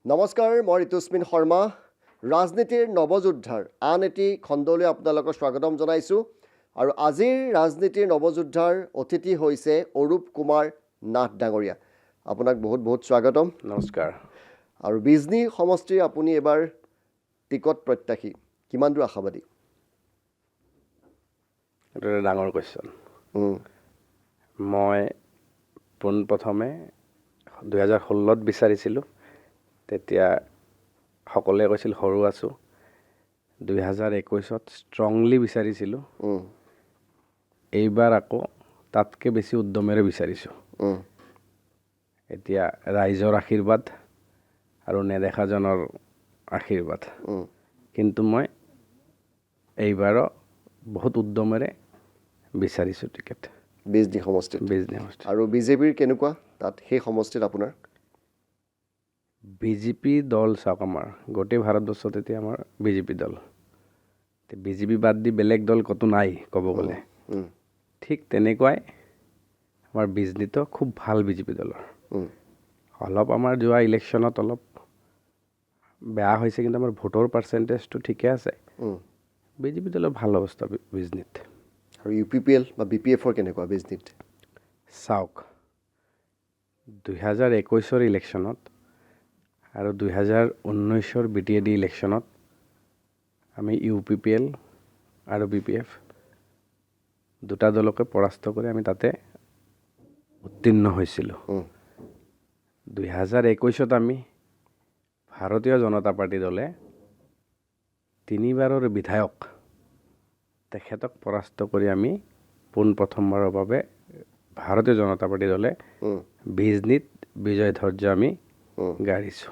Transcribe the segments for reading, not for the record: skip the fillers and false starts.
নমস্কাৰ, মই ঋতুস্মিন শৰ্মা। ৰাজনীতিৰ নৱযোদ্ধাৰ আন এটি খণ্ডলৈ আপোনালোকক স্বাগতম জনাইছোঁ। আৰু আজিৰ ৰাজনীতিৰ নৱযোদ্ধাৰ অতিথি হৈছে অৰূপ কুমাৰ নাথ ডাঙৰীয়া। আপোনাক বহুত বহুত স্বাগতম। নমস্কাৰ। আৰু বিজনী সমষ্টিৰ আপুনি এবাৰ টিকট প্ৰত্যাশী, কিমান দূৰ আশাবাদী? এইটো এটা ডাঙৰ কুৱেশ্যন। মই পোনপ্ৰথমে 2016ত বিচাৰিছিলোঁ, তেতিয়া সকলোৱে কৈছিল সৰু আছোঁ। 2021ত ষ্ট্ৰংলি বিচাৰিছিলোঁ, এইবাৰ আকৌ তাতকৈ বেছি উদ্যমেৰে বিচাৰিছোঁ। এতিয়া ৰাইজৰ আশীৰ্বাদ আৰু নেদেখাজনৰ আশীৰ্বাদ, কিন্তু মই এইবাৰো বহুত উদ্যমেৰে বিচাৰিছোঁ টিকেট বিজনী সমষ্টিত। আৰু বিজেপিৰ কেনেকুৱা তাত সেই সমষ্টিত আপোনাৰ? বিজেপি দল চাওক, আমাৰ গোটেই ভাৰতবৰ্ষত এতিয়া আমাৰ বিজেপি দল। বিজেপি বাদ দি বেলেগ দল ক'তো নাই ক'ব গ'লে। ঠিক তেনেকুৱাই আমাৰ বিজনীতো খুব ভাল বিজেপি দলৰ। অলপ আমাৰ যোৱা ইলেকশ্যনত অলপ বেয়া হৈছে, কিন্তু আমাৰ ভোটৰ পাৰ্চেণ্টেজটো ঠিকে আছে। বিজেপি দলৰ ভাল অৱস্থা বিজনীত। আৰু UPPL বা BPFৰ কেনেকুৱা বিজনীত? চাওক, 2021ৰ ইলেকশ্যনত আৰু 2019ৰ BTAD ইলেকশ্যনত আমি UPPL আৰু BPF দুটা দলকে পৰাস্ত কৰি আমি তাতে উত্তীৰ্ণ হৈছিলোঁ। 2021ত আমি ভাৰতীয় জনতা পাৰ্টি দলে 3বাৰৰ বিধায়ক তেখেতক পৰাস্ত কৰি আমি পোনপ্ৰথমবাৰৰ বাবে ভাৰতীয় জনতা পাৰ্টি দলে বিজনীত বিজয় ধ্বজ্জা আমি গাঢ়িছোঁ।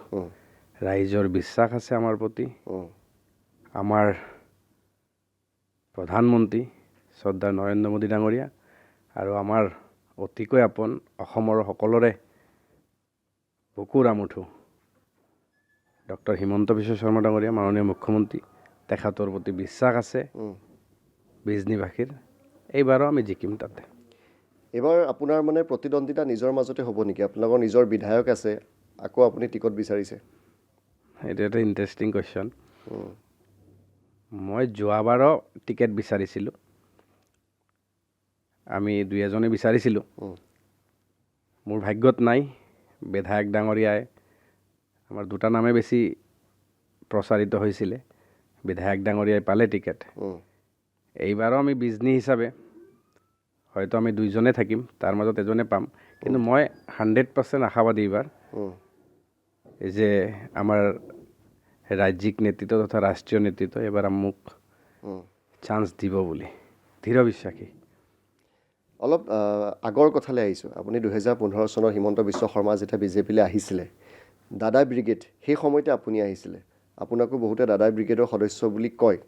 ৰাইজৰ বিশ্বাস আছে আমাৰ প্ৰতি। আমাৰ প্ৰধানমন্ত্ৰী শ্ৰদ্ধাৰ নৰেন্দ্ৰ মোদী ডাঙৰীয়া আৰু আমাৰ অতিকৈ আপোন অসমৰ সকলোৰে বুকুৰ আমুঠু ডক্টৰ হিমন্ত বিশ্ব শৰ্মা ডাঙৰীয়া, মাননীয় মুখ্যমন্ত্ৰী, তেখেতৰ প্ৰতি বিশ্বাস আছে বিজনীবাসীৰ। এইবাৰো আমি জিকিম তাতে। এইবাৰ আপোনাৰ মানে প্ৰতিদ্বন্দ্বিতা নিজৰ মাজতে হ'ব নেকি? আপোনালোকৰ নিজৰ বিধায়ক আছে, আকৌ আপুনি টিকট বিচাৰিছে। এইটো এটা ইণ্টাৰেষ্টিং কুৱেশ্যন। মই যোৱাবাৰো টিকেট বিচাৰিছিলোঁ, আমি দুই এজনে বিচাৰিছিলোঁ। মোৰ ভাগ্যত নাই, বিধায়ক ডাঙৰীয়াই আমাৰ দুটা নামে বেছি প্ৰচাৰিত হৈছিলে। বিধায়ক ডাঙৰীয়াই পালে টিকেট। এইবাৰো আমি বিজনী হিচাপে হয়তো আমি দুইজনে থাকিম, তাৰ মাজত এজনে পাম। কিন্তু মই 100% আশাবাদী এইবাৰ যে আমাৰ ৰাজ্যিক নেতৃত্ব তথা ৰাষ্ট্ৰীয় নেতৃত্ব এইবাৰ মোক চান্স দিব বুলি দৃঢ় বিশ্বাসী। অলপ আগৰ কথালৈ আহিছোঁ। আপুনি 2015 চনত হিমন্ত বিশ্ব শৰ্মা যেতিয়া বিজেপিলৈ আহিছিলে, দাদা ব্ৰিগেড, সেই সময়তে আপুনি আহিছিলে। আপোনাকো বহুতে দাদা ব্ৰিগেডৰ সদস্য বুলি কয়।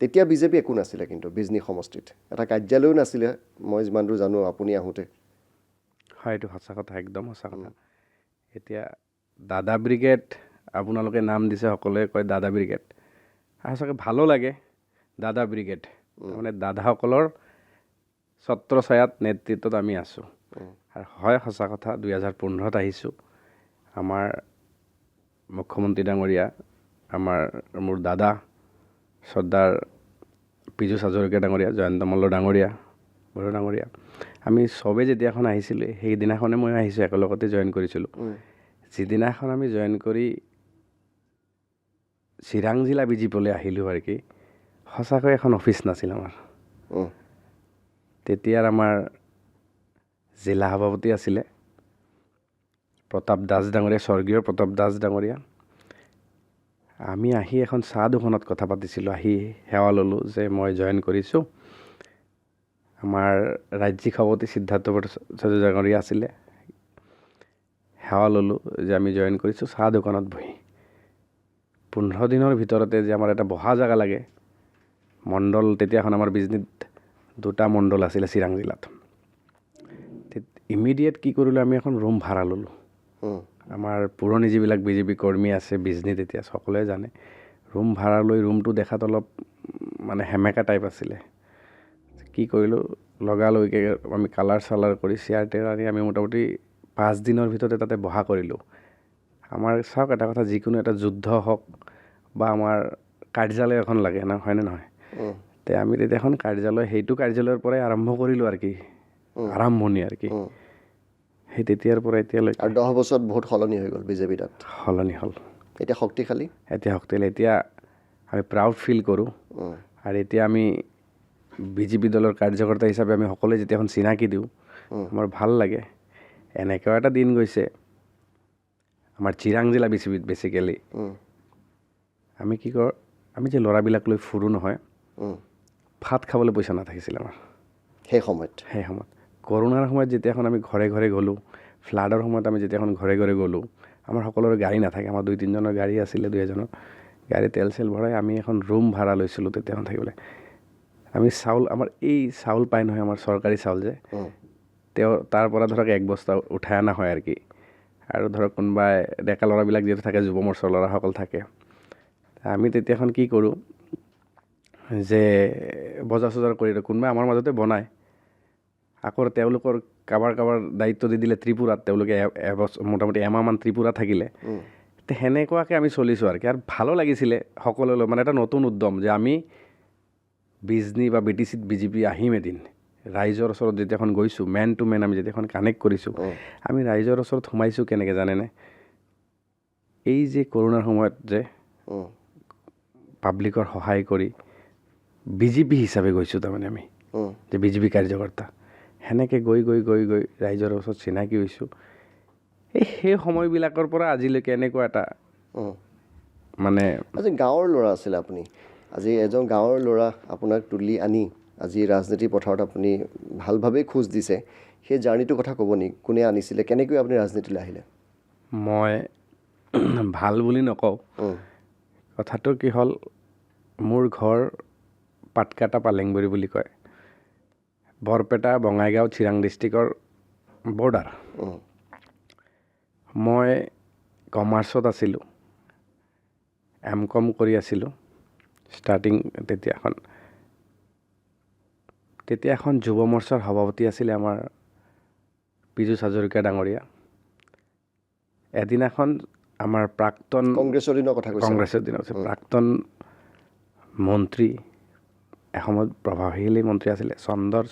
তেতিয়া বিজেপি একো নাছিলে, কিন্তু বিজনী সমষ্টিত এটা কাৰ্যালয়ো নাছিলে, মই যিমান দূৰ জানো আপুনি আহোঁতে। হয়, এইটো সঁচা কথা, একদম সঁচা কথা। এতিয়া দাদা ব্ৰিগেড আপোনালোকে নাম দিছে, সকলোৱে কয় দাদা ব্ৰিগেড। সঁচাকৈ ভালো লাগে দাদা ব্ৰিগেড, তাৰমানে দাদাসকলৰ ছত্ৰছায়াত নেতৃত্বত আমি আছোঁ। আৰু হয়, সঁচা কথা, 2015ত আহিছোঁ। আমাৰ মুখ্যমন্ত্ৰী ডাঙৰীয়া, মোৰ দাদা শ্ৰদ্ধাৰ পীযুষ হাজৰিকা ডাঙৰীয়া, জয়ন্ত মল্ল ডাঙৰীয়া, বড়ো ডাঙৰীয়া, আমি চবেই যেতিয়াখন আহিছিলোঁ, সেইদিনাখনে মই আহিছোঁ, একেলগতে জইন কৰিছিলোঁ। যিদিনাখন আমি জইন কৰি চিৰাং জিলা বিজেপিলৈ আহিলোঁ আৰু কি, সঁচাকৈ এখন অফিচ নাছিল আমাৰ। তেতিয়াৰ আমাৰ জিলা সভাপতি আছিলে প্ৰতাপ দাস ডাঙৰীয়া, স্বৰ্গীয় প্ৰতাপ দাস ডাঙৰীয়া। আমি আহি এখন চাহ দোকানত কথা পাতিছিলোঁ, আহি সেৱা ল'লোঁ যে মই জইন কৰিছোঁ। আমাৰ ৰাজ্যিক সভাপতি সিদ্ধাৰ্থ ভট্টাচাৰ্য ডাঙৰীয়া আছিলে। সেৱা ল'লোঁ যে আমি জইন কৰিছোঁ, চাহ দোকানত বহি। 15 দিনৰ ভিতৰতে যে আমাৰ এটা বহা জেগা লাগে, মণ্ডল, তেতিয়াখন আমাৰ বিজনীত দুটা মণ্ডল আছিলে চিৰাং জিলাত। ইমিডিয়েট কি কৰিলোঁ, আমি এখন ৰুম ভাড়া ল'লোঁ। আমাৰ পুৰণি যিবিলাক বিজেপি কৰ্মী আছে বিজনীত, এতিয়া সকলোৱে জানে। ৰুম ভাড়া লৈ, ৰুমটো দেখাত অলপ মানে সেমেকা টাইপ আছিলে। কি কৰিলোঁ, লগালগিকৈ আমি কালাৰ চালাৰ কৰি চেয়াৰ টেয়াৰ আনি আমি মোটামুটি 5 দিনৰ ভিতৰতে তাতে বহা কৰিলোঁ। আমাৰ চাওক এটা কথা, যিকোনো এটা যুদ্ধ হওক বা আমাৰ কাৰ্যালয় এখন লাগে না, হয়নে নহয়? তে আমি তেতিয়া এখন কাৰ্যালয়, সেইটো কাৰ্যালয়ৰ পৰাই আৰম্ভ কৰিলোঁ আৰু কি, আৰম্ভণি আৰু কি, সেই তেতিয়াৰ পৰা এতিয়ালৈকে। আৰু 10 বছৰত বহুত সলনি হৈ গ'ল বিজেপি তাত, সলনি হ'ল, এতিয়া শক্তিশালী। এতিয়া আমি প্ৰাউড ফিল কৰোঁ। আৰু এতিয়া আমি বিজেপি দলৰ কাৰ্যকৰ্তা হিচাপে আমি সকলোৱে যেতিয়া এখন চিনাকি দিওঁ, আমাৰ ভাল লাগে। এনেকুৱাও এটা দিন গৈছে আমাৰ চিৰাং জিলা বেচিকেলি, আমি কি কৰোঁ, আমি যে ল'ৰাবিলাক লৈ ফুৰোঁ নহয়, ভাত খাবলৈ পইচা নাথাকিছিল আমাৰ সেই সময়ত। কৰোণাৰ সময়ত যেতিয়াখন আমি ঘৰে ঘৰে গ'লোঁ, ফ্লাডৰ সময়ত আমি যেতিয়াখন ঘৰে ঘৰে গ'লোঁ, আমাৰ সকলোৰে গাড়ী নাথাকে, আমাৰ 2-3জনৰ গাড়ী আছিলে, 2-এজনৰ গাড়ী তেল চেল ভৰাই আমি এখন ৰুম ভাড়া লৈছিলোঁ তেতিয়াখন থাকিবলৈ। আমি চাউল, আমাৰ এই চাউল পায় নহয়, আমাৰ চৰকাৰী চাউল যে, তাৰ পৰা ধৰক 1 বস্তা উঠাই অনা হয় আৰু কি। আৰু ধৰক কোনোবাই ডেকা ল'ৰাবিলাক যিহেতু থাকে, যুৱ মৰ্চাৰ ল'ৰাসকল থাকে, আমি তেতিয়াখন কি কৰোঁ যে বজাৰ চজাৰ কৰি কোনোবাই আমাৰ মাজতে বনায়, আকৌ তেওঁলোকৰ কাৰোবাৰ দায়িত্ব দি দিলে ত্ৰিপুৰাত, তেওঁলোকে মোটামুটি এমাহমান ত্ৰিপুৰা থাকিলে। তো সেনেকুৱাকৈ আমি চলিছোঁ আৰু কি। আৰু ভালো লাগিছিলে সকলোলৈ, মানে এটা নতুন উদ্যম যে আমি বিজনী বা BTCত বিজেপি আহিম এদিন। ৰাইজৰ ওচৰত যেতিয়াখন গৈছোঁ, মেন টু মেন আমি যেতিয়াখন কানেক্ট কৰিছোঁ, আমি ৰাইজৰ ওচৰত সোমাইছোঁ কেনেকৈ জানেনে? এই যে কৰোণাৰ সময়ত যে পাব্লিকৰ সহায় কৰি বিজেপি হিচাপে গৈছোঁ, তাৰমানে আমি যে বিজেপি কাৰ্যকৰ্তা, সেনেকৈ গৈ ৰাইজৰ ওচৰত চিনাকি হৈছোঁ। সেই সময়বিলাকৰ পৰা আজিলৈকে এনেকুৱা এটা মানে। আজি গাঁৱৰ ল'ৰা আছিলে আপুনি, আজি এজন গাঁৱৰ ল'ৰা আপোনাক তুলি আনি আজি ৰাজনীতিৰ পথাৰত আপুনি ভালভাৱেই খোজ দিছে, সেই জাৰ্ণিটোৰ কথা ক'ব নেকি? কোনে আনিছিলে, কেনেকৈ আপুনি ৰাজনীতিলৈ আহিলে? মই ভাল বুলি নকওঁ, কথাটো কি হ'ল, মোৰ ঘৰ পাটকাটা পালেংবৰী বুলি কয়, বৰপেটা বঙাইগাঁও চিৰাং ডিষ্ট্ৰিক্টৰ বৰ্ডাৰ। মই কমাৰ্চত আছিলোঁ, M.Com কৰি আছিলোঁ ষ্টাৰ্টিং। তেতিয়া এখন যুৱ মৰ্চাৰ সভাপতি আছিলে আমাৰ পীযুষ হাজৰিকা ডাঙৰীয়া। এদিনাখন আমাৰ প্ৰাক্তন কংগ্ৰেছৰ দিনৰ কথা কৈছে, কংগ্ৰেছৰ দিনত প্ৰাক্তন মন্ত্ৰী, এসময়ত প্ৰভাৱশালী মন্ত্ৰী আছিলে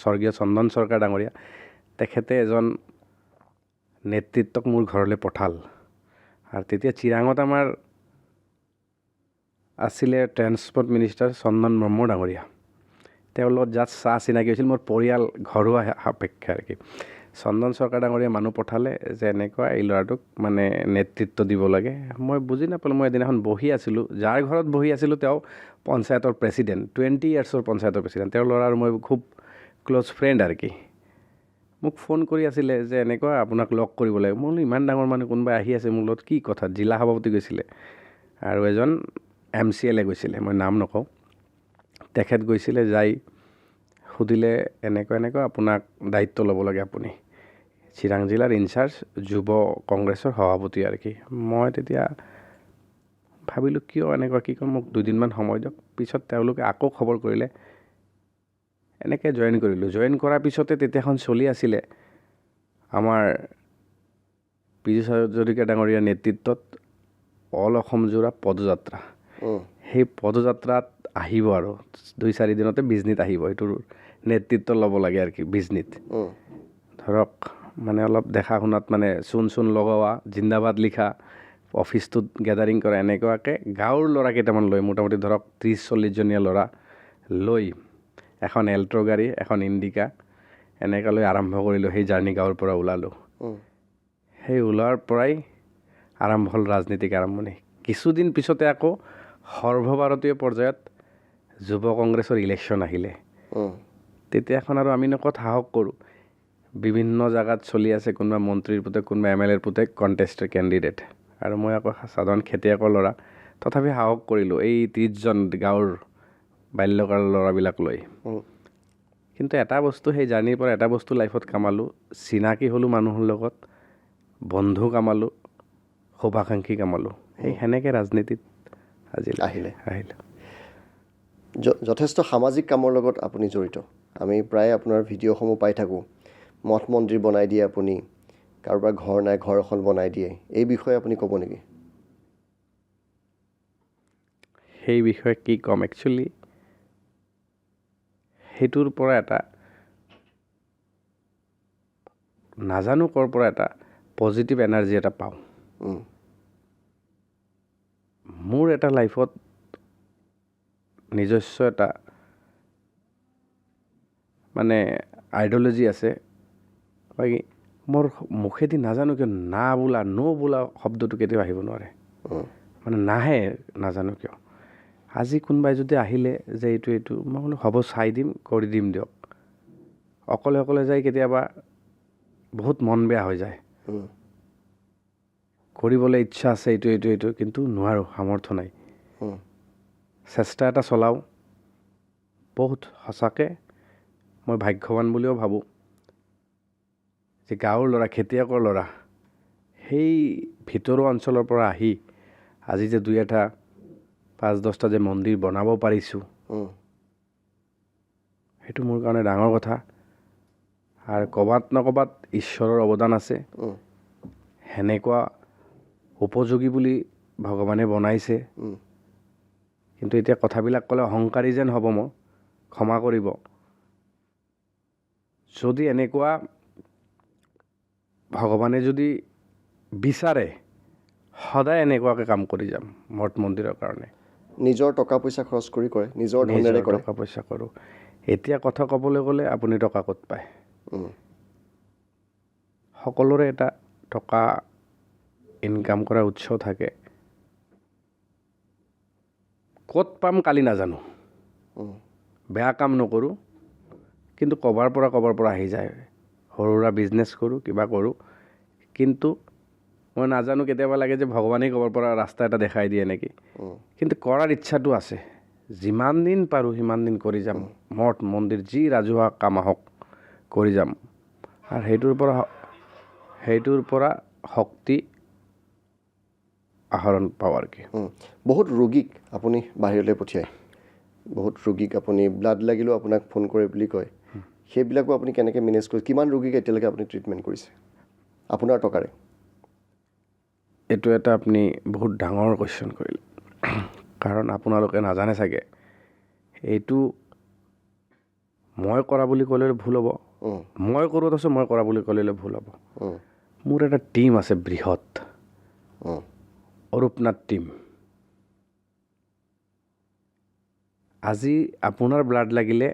স্বৰ্গীয় চন্দন চৰকাৰ ডাঙৰীয়া, তেখেতে এজন নেতৃত্বক মোৰ ঘৰলৈ পঠাল। আৰু তেতিয়া চিৰাঙত আমাৰ আছিলে ট্ৰেন্সপৰ্ট মিনিষ্টাৰ চন্দন ব্ৰহ্ম ডাঙৰীয়া, তেওঁৰ লগত জাষ্ট চাহ চিনাকি হৈছিল, মোৰ পৰিয়াল ঘৰুৱা সাপেক্ষে আৰু কি। চন্দন চৰকাৰ ডাঙৰীয়া মানুহ পঠালে যে এনেকুৱা এই ল'ৰাটোক মানে নেতৃত্ব দিব লাগে। মই বুজি নাপালোঁ, মই এদিনাখন বহি আছিলোঁ, যাৰ ঘৰত বহি আছিলোঁ তেওঁ পঞ্চায়তৰ প্ৰেছিডেণ্ট, 20 ইয়াৰ্ছৰ পঞ্চায়তৰ প্ৰেছিডেণ্ট, তেওঁৰ ল'ৰা আৰু মই খুব ক্ল'জ ফ্ৰেণ্ড আৰু কি। মোক ফোন কৰি আছিলে যে এনেকুৱা আপোনাক লগ কৰিব লাগে। মই বোলো ইমান ডাঙৰ মানুহ কোনোবাই আহি আছে মোৰ লগত, কি কথা? জিলা সভাপতি গৈছিলে আৰু এজন MCLA গৈছিলে, মই নাম নকওঁ, তেখেত গৈছিলে, যাই সুধিলে এনেকুৱা আপোনাক দায়িত্ব ল'ব লাগে, আপুনি চিৰাং জিলাৰ ইনচাৰ্জ যুৱ কংগ্ৰেছৰ সভাপতি আৰু কি। মই তেতিয়া ভাবিলোঁ কিয় এনেকুৱা, কি ক'ম, মোক 2 দিনমান সময় দিয়ক। পিছত তেওঁলোকে আকৌ খবৰ কৰিলে, এনেকৈ জইন কৰিলোঁ। জইন কৰাৰ পিছতে তেতিয়াখন চলি আছিলে আমাৰ পীযুষ হাজৰিকা ডাঙৰীয়াৰ নেতৃত্বত অল অসমজোৰা পদযাত্ৰা। সেই পদযাত্ৰাত আহিব আৰু 2-4 দিনতে বিজনীত আহিব, এইটোৰ নেতৃত্ব ল'ব লাগে আৰু কি। বিজনীত ধৰক মানে অলপ দেখা শুনাত মানে চূণ লগোৱা, জিন্দাবাদ লিখা, অফিচটোত গেডাৰিং কৰা, এনেকুৱাকৈ গাঁৱৰ ল'ৰা কেইটামান লৈ, মোটামুটি ধৰক 30-40 জনীয়া ল'ৰা লৈ এখন এল্ট্ৰ গাড়ী, এখন ইণ্ডিকা এনেকৈ লৈ আৰম্ভ কৰিলোঁ। সেই জাৰ্ণি গাঁৱৰ পৰা ওলালোঁ। সেই ওলোৱাৰ পৰাই আৰম্ভ হ'ল ৰাজনীতিক আৰম্ভণি। কিছুদিন পিছতে আকৌ সৰ্বভাৰতীয় পৰ্যায়ত যুৱ কংগ্ৰেছৰ ইলেকশ্যন আহিলে। তেতিয়াখন আৰু আমি ক'ত সাহস কৰোঁ, বিভিন্ন জেগাত চলি আছে, কোনোবা মন্ত্ৰীৰ পুতেক, কোনোবা MLAৰ পুতেক কণ্টেষ্টেড কেণ্ডিডেট, আৰু মই আকৌ সাধাৰণ খেতিয়কৰ ল'ৰা। তথাপি সাহস কৰিলোঁ এই 30জন গাঁৱৰ বাল্যকালৰ ল'ৰাবিলাক লৈ। কিন্তু এটা বস্তু, সেই জাৰ্ণিৰ পৰা এটা বস্তু লাইফত কামালোঁ, চিনাকি হ'লোঁ মানুহৰ লগত, বন্ধু কামালোঁ, শুভাকাংক্ষী কামালোঁ। সেনেকৈ ৰাজনীতিত আজি আহিলে। যথেষ্ট সামাজিক কামৰ লগত আপুনি জড়িত। আমি প্ৰায় আপোনাৰ ভিডিঅ'সমূহ পাই থাকোঁ, মঠ মন্দিৰ বনাই দিয়ে আপুনি, কাৰোবাৰ ঘৰ নাই ঘৰ এখন বনাই দিয়ে, এই বিষয়ে আপুনি ক'ব নেকি? সেই বিষয়ে কি ক'ম একচুৱেলি সেইটোৰ পৰা এটা নাজানো ক'ৰ পৰা এটা পজিটিভ এনাৰ্জি এটা পাওঁ উম, মোৰ এটা লাইফত নিজস্ব এটা মানে আইডিঅ'লজি আছে বাকী মোৰ মুখেদি নাজানো কিয় না বোলা বোলা শব্দটো কেতিয়াও আহিব নোৱাৰে উম, মানে নাহে নাজানো কিয় আজি কোনোবাই যদি আহিলে যে এইটো মই বোলো হ'ব চাই দিম কৰি দিম দিয়ক অকলে অকলে যাই কেতিয়াবা বহুত মন বেয়া হৈ যায় উম, কৰিবলৈ ইচ্ছা আছে এইটো কিন্তু নোৱাৰোঁ সামৰ্থ্য নাই উম, চেষ্টা এটা চলাওঁ বহুত সঁচাকৈ মই ভাগ্যৱান বুলিও ভাবোঁ যে গাঁৱৰ ল'ৰা খেতিয়কৰ ল'ৰা সেই ভিতৰুৱা অঞ্চলৰ পৰা আহি আজি যে 2-এটা 5-10টা যে মন্দিৰ বনাব পাৰিছোঁ উম, সেইটো মোৰ কাৰণে ডাঙৰ কথা আৰু ক'ৰবাত নক'ৰবাত ঈশ্বৰৰ অৱদান আছে উম, সেনেকুৱা উপযোগী বুলি ভগৱানে বনাইছে উম, কিন্তু এতিয়া কথাবিলাক ক'লে অহংকাৰী যেন হ'ব মই ক্ষমা কৰিব যদি এনেকুৱা ভগৱানে যদি বিচাৰে সদায় এনেকুৱাকৈ কাম কৰি যাম মঠ মন্দিৰৰ কাৰণে নিজৰ টকা পইচা খৰচ কৰি কৰে নিজৰ ধনেৰে নিজৰ কৰে টকা পইচা কৰোঁ এতিয়া কথা ক'বলৈ গ'লে আপুনি টকা ক'ত পায় উম, সকলোৰে এটা টকা ইনকাম কৰাৰ উৎস থাকে ক'ত পাম কালি নাজানো উম, বেয়া কাম নকৰোঁ কিন্তু ক'ৰবাৰ পৰা আহি যায় সৰু সুৰা বিজনেছ কৰোঁ কিবা কৰোঁ কিন্তু মই নাজানো কেতিয়াবা লাগে যে ভগৱানেই ক'ৰবাৰ পৰা ৰাস্তা এটা দেখাই দিয়ে নেকি উম, কিন্তু কৰাৰ ইচ্ছাটো আছে যিমান দিন পাৰোঁ সিমান দিন কৰি যাম মঠ মন্দিৰ যি ৰাজহুৱা কাম আহক কৰি যাম আৰু সেইটোৰ পৰা শক্তি আহৰণ পাওঁ আৰু কি উম। বহুত ৰোগীক আপুনি বাহিৰলৈ পঠিয়ায় বহুত ৰোগীক আপুনি ব্লাড লাগিলেও আপোনাক ফোন কৰে বুলি কয় সেইবিলাকো আপুনি কেনেকৈ মেনেজ কৰি কিমান ৰোগীক এতিয়ালৈকে আপুনি ট্ৰিটমেণ্ট কৰিছে আপোনাৰ টকাৰে এইটো এটা আপুনি বহুত ডাঙৰ কুৱেশ্যন কৰিলে কাৰণ আপোনালোকে নাজানে চাগে এইটো মই কৰা বুলি ক'লে ভুল হ'ব উম, মই কৰোঁ তাৰপিছত মই কৰা বুলি ক'লে ভুল হ'ব উম, মোৰ এটা টীম আছে বৃহৎ উম, অৰূপনাথ টীম আজি আপোনাৰ ব্লাড লাগিলে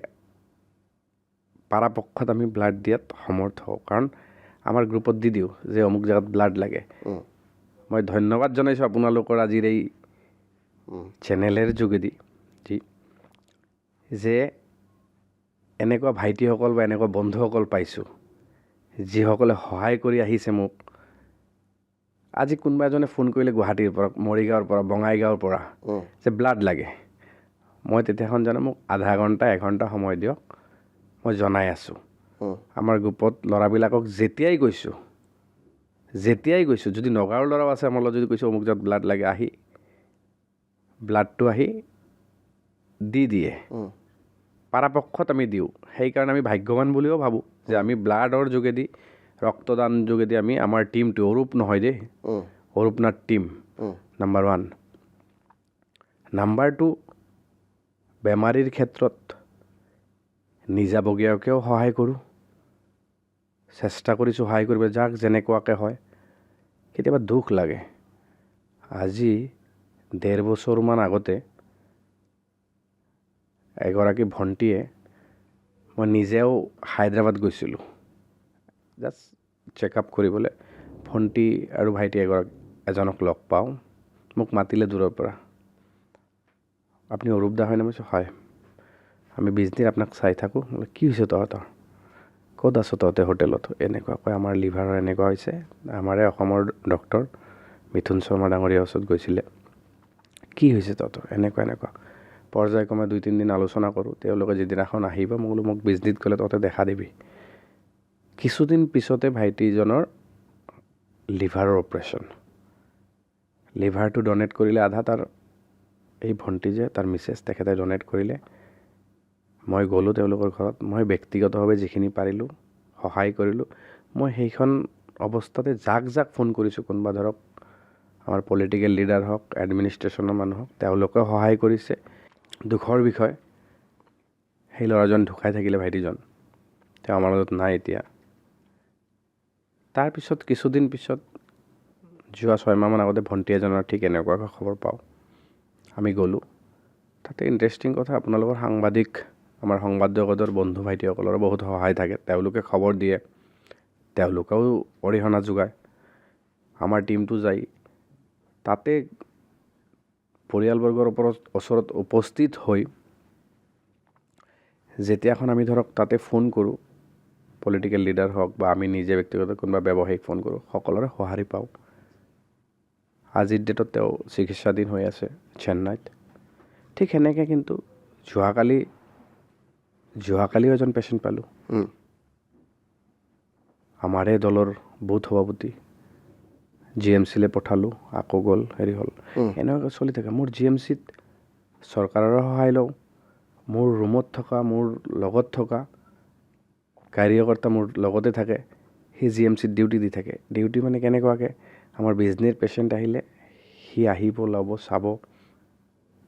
পৰাপক্ষত আমি ব্লাড দিয়াত সমৰ্থ হওঁ কাৰণ আমাৰ গ্ৰুপত দি দিওঁ যে অমুক জেগাত ব্লাড লাগে উম, মই ধন্যবাদ জনাইছোঁ আপোনালোকৰ আজিৰ এই উম, চেনেলৰ যোগেদি যে এনেকুৱা ভাইটিসকল বা এনেকুৱা বন্ধুসকল পাইছোঁ যিসকলে সহায় কৰি আহিছে মোক আজি কোনোবা এজনে ফোন কৰিলে গুৱাহাটীৰ পৰা মৰিগাঁৱৰ পৰা বঙাইগাঁৱৰ পৰা উম, যে ব্লাড লাগে মই তেতিয়াখন জানো মোক আধা ঘণ্টা এঘণ্টা সময় দিয়ক মই জনাই আছোঁ উম, আমাৰ গ্ৰুপত ল'ৰাবিলাকক যেতিয়াই গৈছোঁ যদি নগাঁৱৰ ল'ৰাও আছে আমাৰ লগত যদি কৈছোঁ অমুক জাত ব্লাড লাগে আহি ব্লাডটো আহি দি দিয়ে উম, পৰাপক্ষত আমি দিওঁ সেইকাৰণে আমি ভাগ্যৱান বুলিও ভাবোঁ যে আমি ব্লাডৰ যোগেদি ৰক্তদান যোগেদি আমি আমাৰ টীমটো অৰূপ নহয় দেই উম, অৰূপনাথ টীম উম, নাম্বাৰ 1 নাম্বাৰ 2 বেমাৰীৰ ক্ষেত্ৰত নিজাববীয়াকেও সহায় কৰোঁ চেষ্টা কৰিছোঁ সহায় কৰিব যাক যেনেকুৱাকৈ হয় কেতিয়াবা দুখ লাগে আজি 1.5 বছৰমান আগতে এগৰাকী ভণ্টীয়ে মই নিজেও হায়দৰাবাদ গৈছিলোঁ জাষ্ট চেকআপ কৰিবলৈ ভণ্টী আৰু ভাইটি এজনক লগ পাওঁ মোক মাতিলে দূৰৰ পৰা আপুনি অৰূপ দা হয়নে মই কৈছোঁ হয় আমি 20 দিন আপোনাক চাই থাকোঁ কি হৈছে তহঁতৰ ক'ত আছ তহঁতে হোটেলত এনেকুৱা কয় আমাৰ লিভাৰৰ এনেকুৱা হৈছে আমাৰে অসমৰ ডক্টৰ মিথুন শৰ্মা ডাঙৰীয়াৰ ওচৰত গৈছিলে কি হৈছে তহঁতৰ এনেকুৱা পৰ্যায়ক্ৰমে 2-3 দিন আলোচনা কৰোঁ তেওঁলোকে যিদিনাখন আহিব মই বোলো মোক 20 দিন গ'লে তহঁতে দেখা দিবি কিছুদিন পিছতে ভাইটিজনৰ লিভাৰৰ অপাৰেশ্যন লিভাৰটো ডনেট কৰিলে আধা তাৰ এই ভণ্টি যে তাৰ মিছেছ তেখেতে ডনেট কৰিলে মই গ'লোঁ তেওঁলোকৰ ঘৰত মই ব্যক্তিগতভাৱে যিখিনি পাৰিলোঁ সহায় কৰিলোঁ মই সেইখন অৱস্থাতে যাক ফোন কৰিছোঁ কোনোবা ধৰক আমাৰ পলিটিকেল লিডাৰ হওক, এডমিনিষ্ট্ৰেশ্যনৰ মানুহ হওক, তেওঁলোকে সহায় কৰিছে। দুখৰ বিষয়, সেই ল'ৰাজন ঢুকাই থাকিলে, ভাইটিজন। তেওঁ আমাৰ লগত নাই এতিয়া। তাৰপিছত কিছুদিন পিছত, যোৱা 6 মাহমান আগতে ভণ্টি এজনৰ ঠিক এনেকুৱাকৈ খবৰ পাওঁ। আমি গ'লোঁ। তাতে ইণ্টাৰেষ্টিং কথা, আপোনালোকৰ সাংবাদিক, আমাৰ সংবাদ জগতৰ বন্ধু ভাইটিসকলৰো বহুত সহায় থাকে। তেওঁলোকে খবৰ দিয়ে, তেওঁলোকেও অৰিহণা যোগায়। আমাৰ টীমটো যায়। তাতে পৰিয়ালবৰ্গৰ ওচৰত উপস্থিত হৈ যেতিয়াখন আমি ধৰক তাতে ফোন কৰোঁ, পলিটিকেল লিডাৰ হওক বা আমি নিজে ব্যক্তিগত কোনোবা ব্যৱসায়িক ফোন কৰোঁ, সকলোৰে সঁহাৰি পাওঁ। আজিৰ ডেটত তেওঁ চিকিৎসাধীন হৈ আছে চেন্নাইত। ঠিক সেনেকৈ কিন্তু যোৱাকালিও এজন পেচেণ্ট পালোঁ। আমাৰে দলৰ বুথ সভাপতি, GMCলৈ পঠালোঁ, আকৌ গ'ল, হেৰি হ'ল। এনেকুৱাকৈ চলি থাকে। মোৰ GMCত চৰকাৰৰো সহায় লওঁ। মোৰ ৰুমত থকা, মোৰ লগত থকা কাৰ্যকৰ্তা মোৰ লগতে থাকে। সেই GMCত ডিউটি দি থাকে। ডিউটি মানে কেনেকুৱাকৈ, আমাৰ বিজনেছ পেচেণ্ট আহিলে সি আহিব, ল'ব, চাব।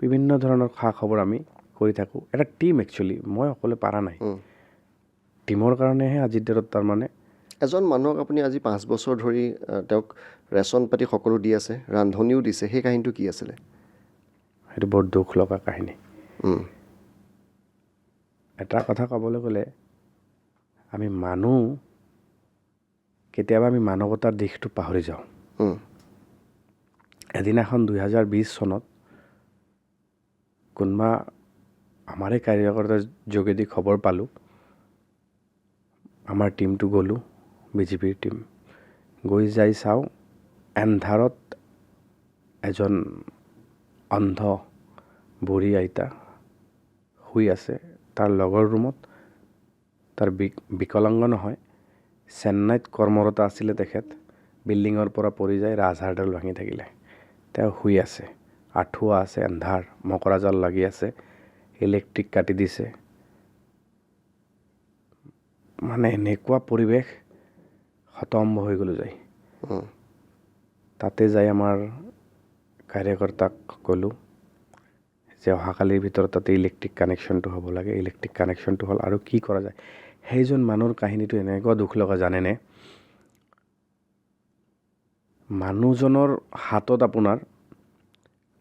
বিভিন্ন ধৰণৰ খা খবৰ আমি কৰি থাকোঁ। এটা টীম একচুৱেলি, মই অকলে পাৰা নাই। টীমৰ কাৰণেহে আজিৰ ডেটত তাৰমানে এজন মানুহক আপুনি আজি 5 বছৰ ধৰি তেওঁক ৰেচন পাতি সকলো দি আছে, ৰান্ধনিও দিছে। সেই কাহিনীটো কি আছিলে? সেইটো বৰ দুখ লগা কাহিনী। এটা কথা ক'বলৈ গ'লে, কেতিয়াবা আমি মানৱতাৰ দিশটো পাহৰি যাওঁ। এদিনাখন 2020 চনত কোনোবা আমাৰে কাৰ্যকৰ্তাৰ যোগেদি খবৰ পালোঁ। আমাৰ টীমটো গ'লোঁ, BJPৰ টীম। গৈ যাই চাওঁ, এন্ধাৰত এজন অন্ধ বুঢ়ী আইতা শুই আছে তাৰ লগৰ ৰুমত। তাৰ বিকলাংগ নহয়, চেন্নাইত কৰ্মৰত আছিলে তেখেত। বিল্ডিঙৰ পৰা পৰি যায়, ৰাজহাড়ডাল ভাঙি থাকিলে। তেওঁ শুই আছে, আঁঠুৱা আছে, এন্ধাৰ, মকৰা জাল লাগি আছে, ইলেক্ট্ৰিক কাটি দিছে। মানে এনেকুৱা পৰিৱেশ, হতভম্ব হৈ গ'লোঁ যাই। তাতে যাই আমাৰ কাৰ্যকৰ্তাক ক'লোঁ যে অহাকালিৰ ভিতৰত তাতে ইলেক্ট্ৰিক কানেকশ্যনটো হ'ব লাগে। ইলেক্ট্ৰিক কানেকশ্যনটো হ'ল, আৰু কি কৰা যায়। সেইজন মানুহৰ কাহিনীটো এনেকুৱা দুখ লগা, জানেনে? মানুহজনৰ হাতত আপোনাৰ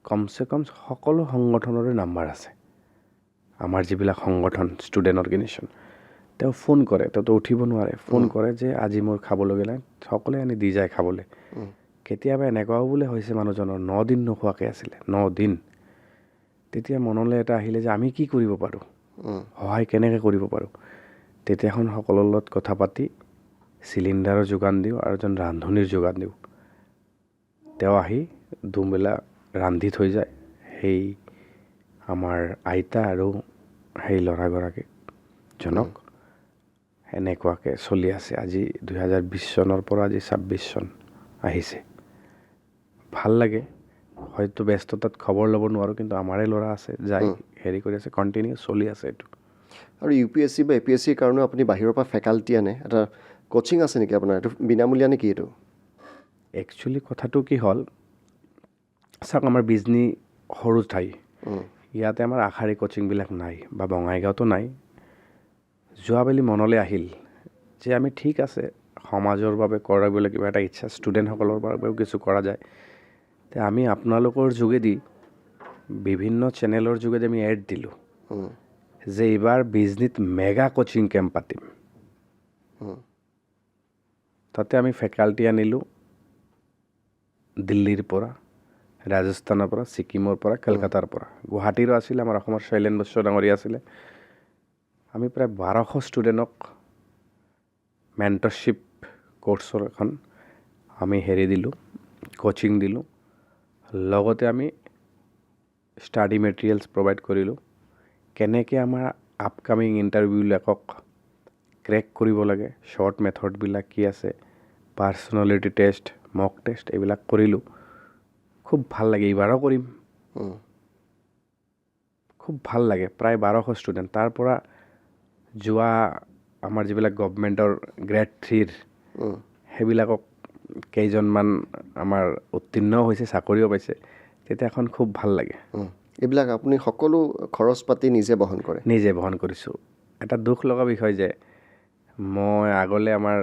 কমচে কম সকলো সংগঠনৰে নাম্বাৰ আছে। আমাৰ যিবিলাক সংগঠন, ষ্টুডেণ্ট অৰ্গেনাইজেশ্যন, তেওঁ ফোন কৰে, তেওঁতো উঠিব নোৱাৰে, ফোন কৰে যে আজি মোৰ খাবলগীয়া নাই, সকলোৱে আনি দি যায় খাবলৈ। কেতিয়াবা এনেকুৱাও বোলে হৈছে মানুহজনৰ 9 দিন নোখোৱাকৈ আছিলে, 9 দিন। তেতিয়া মনলৈ এটা আহিলে যে আমি কি কৰিব পাৰোঁ, সহায় কেনেকৈ কৰিব পাৰোঁ। তেতিয়াখন সকলোৰ লগত কথা পাতি চিলিণ্ডাৰৰ যোগান দিওঁ আৰু এজন ৰান্ধনিৰ যোগান দিওঁ। তেওঁ আহি দুবেলা ৰান্ধি থৈ যায়। সেই আমাৰ আইতা আৰু সেই ল'ৰাগৰাকীজনক। এনেকুৱাকৈ চলি আছে। আজি 2020 চনৰ পৰা আজি 26 চন আহিছে। ভাল লাগে। হয়তো ব্যস্ততাত খবৰ ল'ব নোৱাৰোঁ, কিন্তু আমাৰে ল'ৰা আছে, যাই হেৰি কৰি আছে, কণ্টিনিউ চলি আছে এইটো। আৰু UPSC বা APSCৰ কাৰণেও আপুনি বাহিৰৰ পৰা ফেকাল্টি আনে, এটা কোচিং আছে নেকি আপোনাৰ? এইটো বিনামূলীয়া নেকি এইটো? একচুৱেলি কথাটো কি হ'ল, চাওক আমাৰ বিজনী সৰু ঠাই, ইয়াতে আমাৰ আশাৰী কোচিংবিলাক নাই, বা বঙাইগাঁৱতো নাই। যোৱাবেলি মনলৈ আহিল যে আমি ঠিক আছে, সমাজৰ বাবে কৰিবলৈ কিবা এটা ইচ্ছা, ষ্টুডেণ্টসকলৰ বাবেও কিছু কৰা যায়। তে আমি আপোনালোকৰ যোগেদি, বিভিন্ন চেনেলৰ যোগেদি আমি এড দিলোঁ যে এইবাৰ বিজনীত মেগা কোচিং কেম্প পাতিম। তাতে আমি ফেকাল্টি আনিলোঁ দিল্লীৰ পৰা, ৰাজস্থানৰ পৰা, ছিকিমৰ পৰা, কলকাতাৰ পৰা, গুৱাহাটীৰো আছিলে, আমাৰ অসমৰ শৈলেন বৈশ্য ডাঙৰীয়া আছিলে। আমি প্ৰায় 1200 ষ্টুডেণ্টক মেণ্টৰশ্বিপ কোৰ্চৰ এখন আমি হেৰি দিলোঁ, কোচিং দিলোঁ। লগতে আমি ষ্টাডি মেটেৰিয়েলছ প্ৰভাইড কৰিলোঁ। কেনেকৈ আমাৰ আপকামিং ইণ্টাৰভিউবিলাকক ক্ৰেক কৰিব লাগে, শ্বৰ্ট মেথডবিলাক কি আছে, পাৰ্চনেলিটি টেষ্ট, মক টেষ্ট, এইবিলাক কৰিলোঁ। খুব ভাল লাগে, এইবাৰো কৰিম। খুব ভাল লাগে। প্ৰায় 1200 ষ্টুডেণ্ট। তাৰ পৰা যোৱা আমাৰ যিবিলাক গভমেণ্টৰ গ্ৰেড 3ৰ সেইবিলাকক কেইজনমান আমাৰ উত্তীৰ্ণও হৈছে, চাকৰিও পাইছে, তেতিয়া এখন খুব ভাল লাগে। এইবিলাক আপুনি সকলো খৰচ পাতি নিজে বহন কৰে? নিজে বহন কৰিছোঁ। এটা দুখ লগা বিষয় যে মই আগলৈ আমাৰ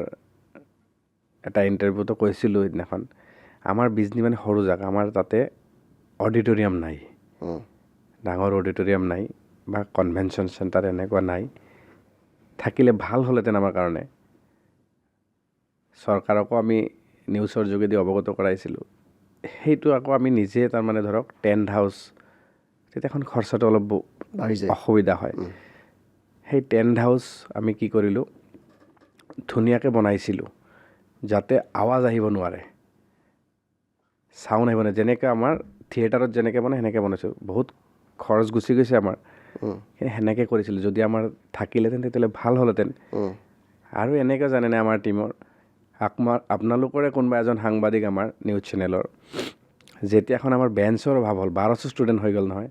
এটা ইণ্টাৰভিউটো কৈছিলোঁ সেইদিনাখন, আমাৰ বিজনী মানে সৰু জেগা, আমাৰ তাতে অডিটৰিয়াম নাই, ডাঙৰ অডিটৰিয়াম নাই বা কনভেনশ্যন চেণ্টাৰ এনেকুৱা নাই। থাকিলে ভাল হ'লহেঁতেন আমাৰ কাৰণে। চৰকাৰকো আমি নিউজৰ যোগেদি অৱগত কৰাইছিলোঁ। সেইটো আকৌ আমি নিজে তাৰমানে ধৰক টেণ্ট হাউচ, তেতিয়া এখন খৰচাটো অলপ বাঢ়ি যায়, অসুবিধা হয়। সেই টেণ্ট হাউচ আমি কি কৰিলোঁ, ধুনীয়াকৈ বনাইছিলোঁ যাতে আৱাজ আহিব নোৱাৰে, চাউণ্ড আহিব নোৱাৰে। যেনেকৈ আমাৰ থিয়েটাৰত যেনেকৈ বনায় সেনেকৈ বনাইছোঁ। বহুত খৰচ গুচি গৈছে আমাৰ, সেনেকৈ কৰিছিলোঁ। যদি আমাৰ থাকিলেহেঁতেন তেতিয়াহ'লে ভাল হ'লহেঁতেন। আৰু এনেকৈ জানেনে আমাৰ টীমৰ আপোনালোকৰে কোনোবা এজন সাংবাদিক আমাৰ নিউজ চেনেলৰ, যেতিয়াখন আমাৰ বেঞ্চৰ অভাৱ হ'ল, 1200 ষ্টুডেণ্ট হৈ গ'ল নহয়,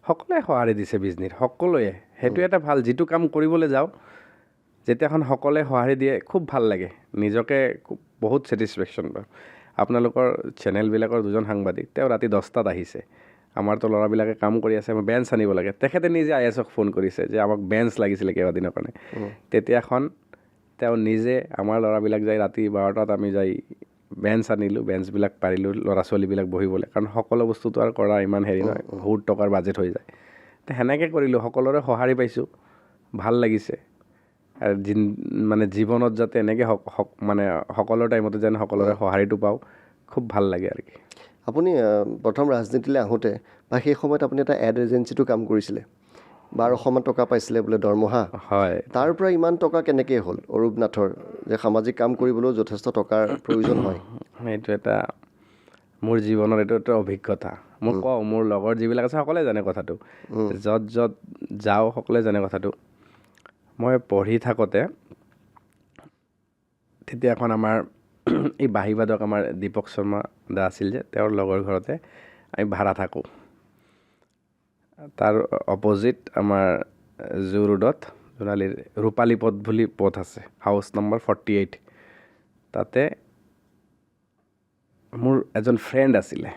সকলোৱে সঁহাৰি দিছে বিজনীৰ, সকলোৱে। সেইটো এটা ভাল, যিটো কাম কৰিবলৈ যাওঁ যেতিয়াখন সকলোৱে সঁহাৰি দিয়ে খুব ভাল লাগে, নিজকে খুব বহুত ছেটিছফেকশ্যন পাওঁ। আপোনালোকৰ চেনেলবিলাকৰ দুজন সাংবাদিক, তেওঁ ৰাতি 10টাত আহিছে, আমাৰতো ল'ৰাবিলাকে কাম কৰি আছে, আমাৰ বেঞ্চ আনিব লাগে, তেখেতে নিজে IASক ফোন কৰিছে যে আমাক বেঞ্চ লাগিছিলে কেইবাদিনৰ কাৰণে। তেতিয়াখন তেওঁ নিজে, আমাৰ ল'ৰাবিলাক যাই ৰাতি 12টাত আমি যাই বেঞ্চ আনিলোঁ, বেঞ্চবিলাক পাৰিলোঁ ল'ৰা ছোৱালীবিলাক বহিবলৈ, কাৰণ সকলো বস্তুটো আৰু কৰা ইমান হেৰি নহয়, বহুত টকাৰ বাজেট হৈ যায়। তো সেনেকৈ কৰিলোঁ, সকলোৰে সঁহাৰি পাইছোঁ, ভাল লাগিছে। আৰু মানে জীৱনত যাতে এনেকৈ মানে সকলো টাইমতে যেন সকলোৰে সঁহাৰিটো পাওঁ, খুব ভাল লাগে আৰু কি। আপুনি প্ৰথম ৰাজনীতিলৈ আহোঁতে বা সেই সময়ত আপুনি এটা এড এজেঞ্চিটো কাম কৰিছিলে, 1200মান টকা পাইছিলে বোলে দৰমহা। হয়। তাৰ পৰা ইমান টকা কেনেকৈ হ'ল অৰূপ নাথৰ, যে সামাজিক কাম কৰিবলৈও যথেষ্ট টকাৰ প্ৰয়োজন হয়? এইটো এটা মোৰ জীৱনৰ এইটো এটা অভিজ্ঞতা। মই কওঁ, মোৰ লগৰ যিবিলাক আছে সকলোৱে জানে কথাটো, য'ত য'ত যাওঁ সকলোৱে জানে কথাটো। মই পঢ়ি থাকোঁতে তেতিয়া এখন আমাৰ এই বাঁহীবাদক আমাৰ দীপক শৰ্মা দা আছিল যে, তেওঁৰ লগৰ ঘৰতে আমি ভাড়া থাকোঁ। তাৰ অপজিট আমাৰ জু ৰোডত জোনালীৰ ৰূপালী পথ বুলি পথ আছে, হাউচ নম্বৰ 48। তাতে মোৰ এজন ফ্ৰেণ্ড আছিলে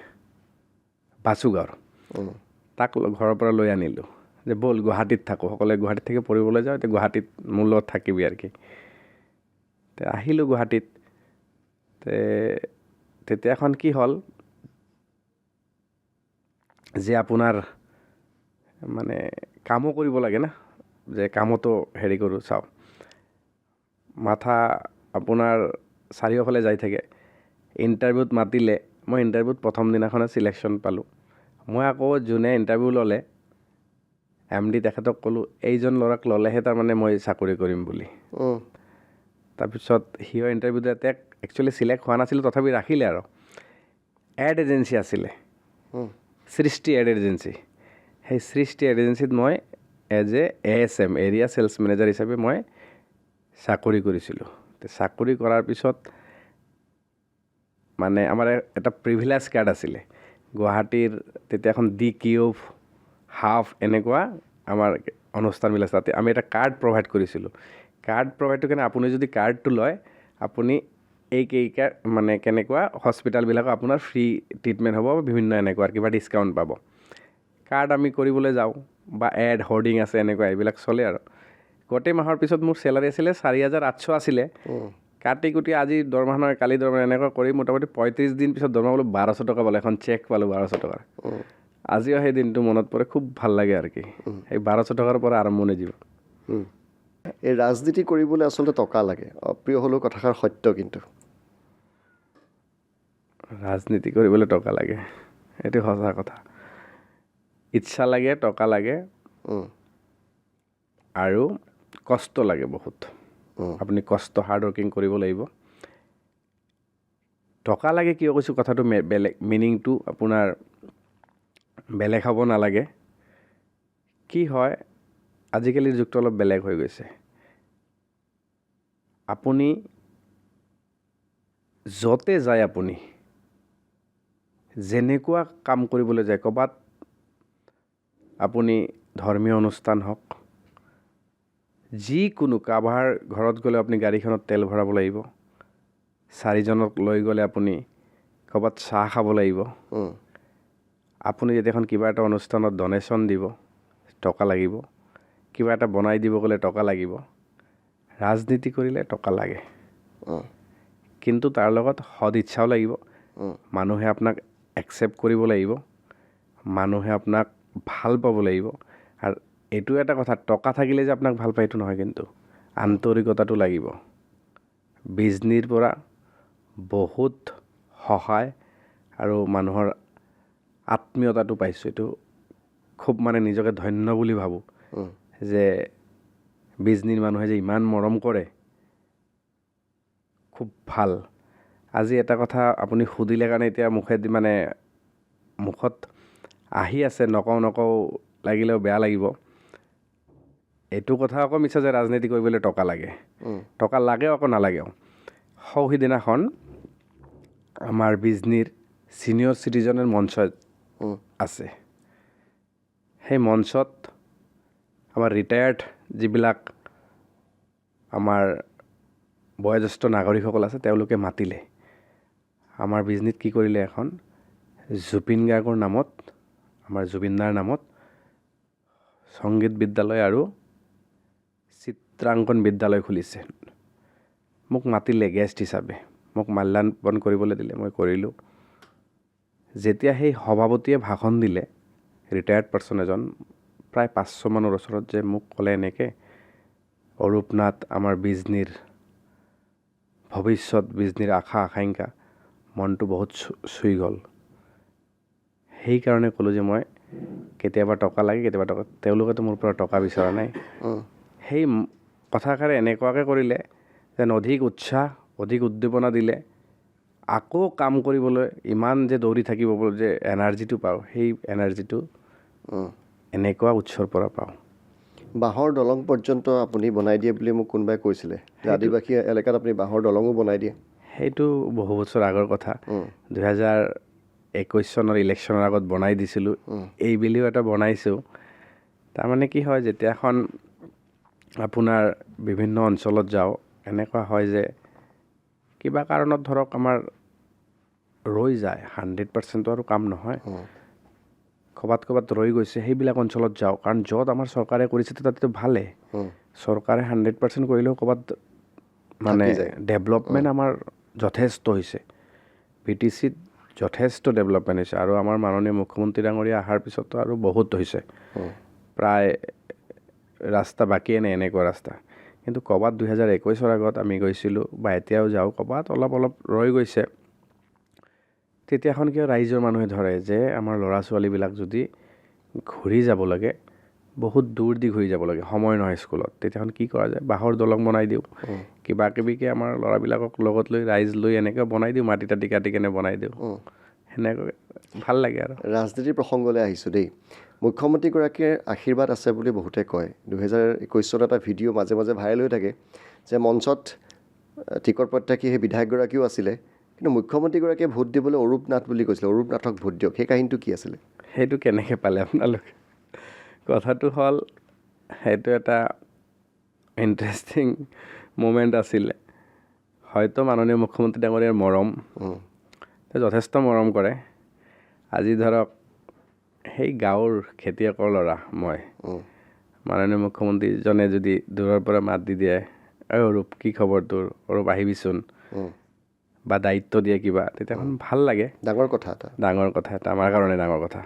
বাচু গাঁৱৰ, তাক ঘৰৰ পৰা লৈ আনিলোঁ যে ব'ল গুৱাহাটীত থাকোঁ, সকলোৱে গুৱাহাটীত থাকি পঢ়িবলৈ যাওঁ, এতিয়া গুৱাহাটীত মোৰ লগত থাকিবি আৰু কি। আহিলোঁ গুৱাহাটীত। তেতিয়াখন কি হ'ল যে আপোনাৰ মানে কামো কৰিব লাগে না, যে কামতো হেৰি কৰোঁ, চাওঁ মাথা আপোনাৰ চাৰিওফালে যাই থাকে। ইণ্টাৰভিউত মাতিলে, মই ইণ্টাৰভিউত প্ৰথম দিনাখনে চিলেকশ্যন পালোঁ। মই আকৌ যোনে ইণ্টাৰভিউ ল'লে MD তেখেতক ক'লোঁ, এইজন ল'ৰাক ল'লেহে তাৰমানে মই চাকৰি কৰিম বুলি। তাৰপিছত সিও ইণ্টাৰভিউ দিয়ে, তেওঁক একচুৱেলি চিলেক্ট হোৱা নাছিলোঁ, তথাপি ৰাখিলে আৰু। এড এজেঞ্চি আছিলে, সৃষ্টি এড এজেঞ্চি। সেই সৃষ্টি এড এজেঞ্চিত মই as a ASM area sales manager হিচাপে মই চাকৰি কৰিছিলোঁ। চাকৰি কৰাৰ পিছত মানে আমাৰ এটা প্ৰিভিলেজ কাৰ্ড আছিলে, গুৱাহাটীৰ তেতিয়া এখন DQ, হাফ এনেকুৱা আমাৰ অনুষ্ঠানবিলাক, তাতে আমি এটা কাৰ্ড প্ৰভাইড কৰিছিলোঁ। কাৰ্ড প্ৰভাইডটো কাৰণে আপুনি যদি কাৰ্ডটো লয়, আপুনি মানে কেনেকুৱা হস্পিটেলবিলাকত আপোনাৰ ফ্ৰী ট্ৰিটমেণ্ট হ'ব, বিভিন্ন এনেকুৱা কিবা ডিছকাউণ্ট পাব। কাৰ্ড আমি কৰিবলৈ যাওঁ বা এড হৰ্ডিং আছে এনেকুৱা এইবিলাক চলে আৰু। গোটেই মাহৰ পিছত মোৰ চেলাৰী আছিলে 4800 আছিলে। কাটি কুটি আজি দৰমহা নহয়, কালি দৰমহা, এনেকুৱা কৰি মোটামুটি 35 দিন পিছত দৰমহা পালোঁ 1200 টকা পালোঁ, এখন চেক পালোঁ 1200 টকাৰ। আজিও সেই দিনটো মনত পৰে, খুব ভাল লাগে আৰু কি। সেই 1200 টকাৰ পৰা আৰম্ভণি জীৱ। এই ৰাজনীতি কৰিবলৈ আচলতে টকা লাগে, অপ্ৰিয় হ'লেও কথাষাৰ সত্য। কিন্তু ৰাজনীতি কৰিবলৈ টকা লাগে, এইটো সঁচা কথা। ইচ্ছা লাগে, টকা লাগে, আৰু কষ্ট লাগে বহুত। আপুনি কষ্ট হাৰ্ড ৱৰ্কিং কৰিব লাগিব। টকা লাগে কিয় কৈছোঁ, কথাটো বেলেগ, মিনিংটো আপোনাৰ বেলেগ হ'ব নালাগে। কি হয়, আজিকালিৰ যুগটো অলপ বেলেগ হৈ গৈছে। আপুনি য'তে যায়, আপুনি যেনেকুৱা কাম কৰিবলৈ যায়, ক'ৰবাত আপুনি ধৰ্মীয় অনুষ্ঠান হওক, যিকোনো কাৰোবাৰ ঘৰত গ'লে আপুনি গাড়ীখনত তেল ভৰাব লাগিব, 4জনক লৈ গ'লে আপুনি ক'ৰবাত চাহ খাব লাগিব, আপুনি যদি এখন কিবা এটা অনুষ্ঠানত ডনেশ্যন দিব টকা লাগিব, কিবা এটা বনাই দিব গ'লে টকা লাগিব, ৰাজনীতি কৰিলে টকা লাগে। কিন্তু তাৰ লগত সদ ইচ্ছাও লাগিব, মানুহে আপোনাক একচেপ্ট কৰিব লাগিব, মানুহে আপোনাক ভাল পাব লাগিব। আৰু এইটো এটা কথা, টকা থাকিলে যে আপোনাক ভাল পায় এইটো নহয়, কিন্তু আন্তৰিকতাটো লাগিব। বিজনীৰ পৰা বহুত সহায় আৰু মানুহৰ আত্মীয়তাটো পাইছোঁ, এইটো খুব মানে নিজকে ধন্য বুলি ভাবোঁ যে বিজনীৰ মানুহে যে ইমান মৰম কৰে, খুব ভাল। আজি এটা কথা আপুনি সুধিলে কাৰণে এতিয়া মুখত আহি আছে, নকওঁ লাগিলেও বেয়া লাগিব। এইটো কথা আকৌ মিছা যে ৰাজনীতি কৰিবলৈ টকা লাগে, টকা লাগে আকৌ নালাগেও। সিদিনাখন আমাৰ বিজনীৰ ছিনিয়ৰ চিটিজেনৰ মঞ্চ আছে, সেই মঞ্চত আমাৰ ৰিটায়াৰ্ড যিবিলাক আমাৰ বয়োজ্যেষ্ঠ নাগৰিকসকল আছে তেওঁলোকে মাতিলে। আমাৰ বিজনীত কি কৰিলে, এখন জুবিন গাৰ্গৰ নামত, আমাৰ জুবিনদাৰ নামত সংগীত বিদ্যালয় আৰু চিত্ৰাংকন বিদ্যালয় খুলিছে। মোক মাতিলে গেষ্ট হিচাপে, মোক মাল্যাৰ্পণ কৰিবলৈ দিলে, মই কৰিলোঁ। যেতিয়া সেই সভাপতিয়ে ভাষণ দিলে, ৰিটায়াৰ্ড পাৰ্চন এজন, প্ৰায় 500 মানৰ ওচৰত, যে মোক ক'লে এনেকৈ, অৰূপ নাথ আমাৰ বিজনীৰ ভৱিষ্যত, বিজনীৰ আশা আকাংক্ষা, মনটো বহুত চুই গ'ল। সেইকাৰণে ক'লোঁ যে মই কেতিয়াবা টকা লাগে, কেতিয়াবা টকা, তেওঁলোকেতো মোৰ পৰা টকা বিচৰা নাই। সেই কথাষাৰে এনেকুৱাকৈ কৰিলে যেন অধিক উৎসাহ, অধিক উদ্দীপনা দিলে, আকৌ কাম কৰিবলৈ ইমান যে দৌৰি থাকিব যে এনাৰ্জিটো পাওঁ, সেই এনাৰ্জিটো এনেকুৱা উৎসৰ পৰা পাওঁ। বাঁহৰ দলং পৰ্যন্ত আপুনি বনাই দিয়ে বুলি মোক কোনোবাই কৈছিলে, আদিবাসী এলেকাত আপুনি বাঁহৰ দলঙো বনাই দিয়ে। সেইটো বহু বছৰ আগৰ কথা, 2021 চনৰ ইলেকশ্যনৰ আগত বনাই দিছিলোঁ। এই বুলিও এটা বনাইছোঁ। তাৰমানে কি হয়, যেতিয়া এখন আপোনাৰ বিভিন্ন অঞ্চলত যাওঁ, এনেকুৱা হয় যে কিবা কাৰণত ধৰক আমাৰ ৰৈ যায়, 100% আৰু কাম নহয়, ক'ৰবাত ৰৈ গৈছে, সেইবিলাক অঞ্চলত যাওঁ। কাৰণ য'ত আমাৰ চৰকাৰে কৰিছে তাতেতো ভালেই, চৰকাৰে 100% কৰিলেও ক'ৰবাত মানে ডেভেলপমেণ্ট আমাৰ যথেষ্ট হৈছে। BTCত যথেষ্ট ডেভেলপমেণ্ট হৈছে, আৰু আমাৰ মাননীয় মুখ্যমন্ত্ৰী ডাঙৰীয়া অহাৰ পিছতো আৰু বহুত হৈছে, প্ৰায় ৰাস্তা বাকীয়ে নাই, এনেকুৱা ৰাস্তা। কিন্তু ক'ৰবাত 2021 আগত আমি গৈছিলোঁ, বা এতিয়াও যাওঁ, ক'ৰবাত অলপ ৰৈ গৈছে। তেতিয়াখন কিয় ৰাইজৰ মানুহে ধৰে যে আমাৰ ল'ৰা ছোৱালীবিলাক যদি ঘূৰি যাব লাগে, বহুত দূৰ দি ঘূৰি যাব লাগে, সময় নহয় স্কুলত, তেতিয়াখন কি কৰা যায়, বাঁহৰ দলং বনাই দিওঁ, কিবা কিবিকৈ আমাৰ ল'ৰাবিলাকক লগত লৈ, ৰাইজ লৈ এনেকৈ বনাই দিওঁ, মাটি তাটি কাটি কেনে বনাই দিওঁ, সেনেকৈ ভাল লাগে। আৰু ৰাজনীতিৰ প্ৰসংগলৈ আহিছোঁ দেই। মুখ্যমন্ত্ৰীগৰাকীৰ আশীৰ্বাদ আছে বুলি বহুতে কয়। 2021 চনত এটা ভিডিঅ' মাজে মাজে ভাইৰেল হৈ থাকে যে মঞ্চত টিকট প্ৰত্যাশী সেই বিধায়কগৰাকীও আছিলে, কিন্তু মুখ্যমন্ত্ৰীগৰাকীয়ে ভোট দিবলৈ অৰূপ নাথ বুলি কৈছিলে, অৰূপ নাথক ভোট দিয়ক। সেই কাহিনীটো কি আছিলে? সেইটো কেনেকৈ পালে আপোনালোকে? কথাটো হ'ল, সেইটো এটা ইণ্টাৰেষ্টিং মুমেণ্ট আছিলে। হয়তো মাননীয় মুখ্যমন্ত্ৰী ডাঙৰীয়াৰ মৰম, যথেষ্ট মৰম কৰে। আজি ধৰক সেই গাঁৱৰ খেতিয়কৰ ল'ৰা মই, মাননীয় মুখ্যমন্ত্ৰীজনে যদি দূৰৰ পৰা মাত দি দিয়ে, অৰূপ কি খবৰ তোৰ, অৰূপ আহিবিচোন, বা দায়িত্ব দিয়ে কিবা, তেতিয়াখন ভাল লাগে। ডাঙৰ কথা এটা, আমাৰ কাৰণে ডাঙৰ কথা।